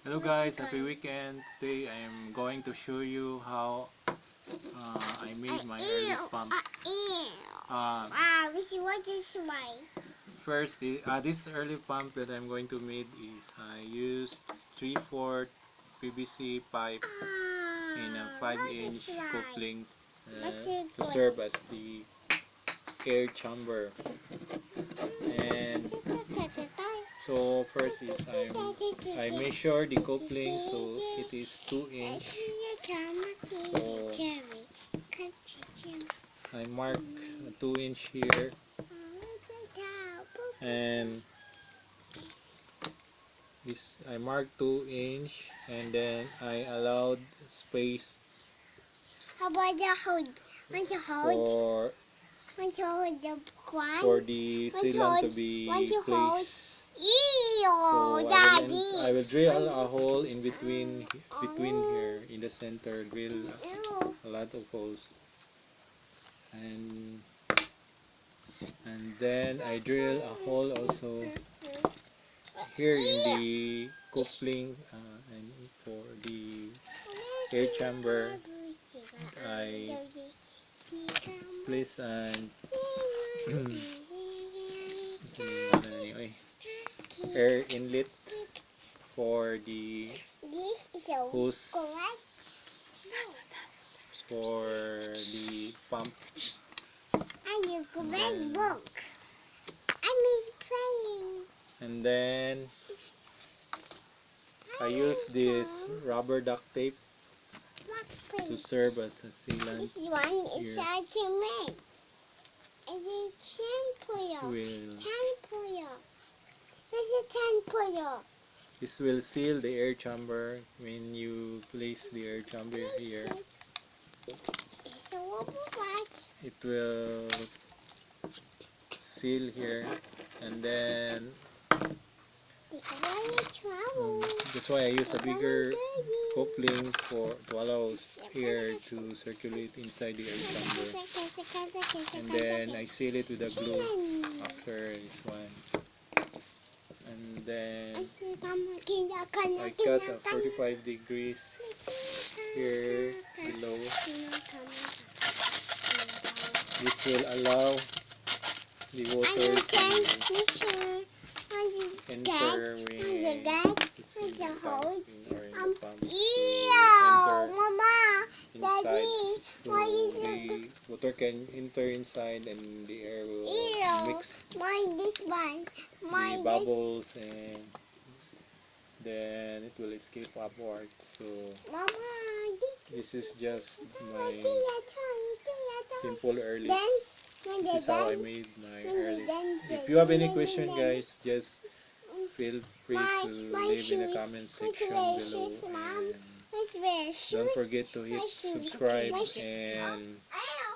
Hello guys, happy weekend. Today I am going to show you how I made my airlift pump. First, this airlift pump that I'm going to make is I used 3/4 PVC pipe in a 5-inch coupling to serve as the air chamber. And so first is I measure the coupling, so it is 2 inch. So I mark 2 inch here, and this I mark 2 inch, and then I allowed space How about the hold? Want to hold? For the sealant to be placed. So I will drill a hole in between here in the center. Drill a lot of holes, and then I drill a hole also here in the coupling, and for the air chamber I place an air inlet for the hose for the pump. And then I use this rubber duct tape to serve as a sealant. This one is cement. And it's This will seal the air chamber when you place the air chamber here. It will seal here, and then that's why I use a bigger coupling to allow air to circulate inside the air chamber. And then I seal it with a glue after this one. And then I cut a 45 degrees here below. This will allow the water to enter when it's in the pump, inside, so the water can enter inside and the air will mix the bubbles, and then it will escape upwards. So this is just my simple airlift. This is how I made my airlift. If you have any question, guys, just feel free to leave in the comment section below, and don't forget to hit subscribe and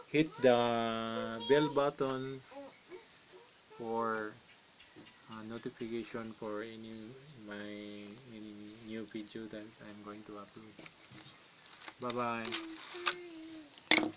hit the bell button for notification for any new video that I'm going to upload. Bye bye.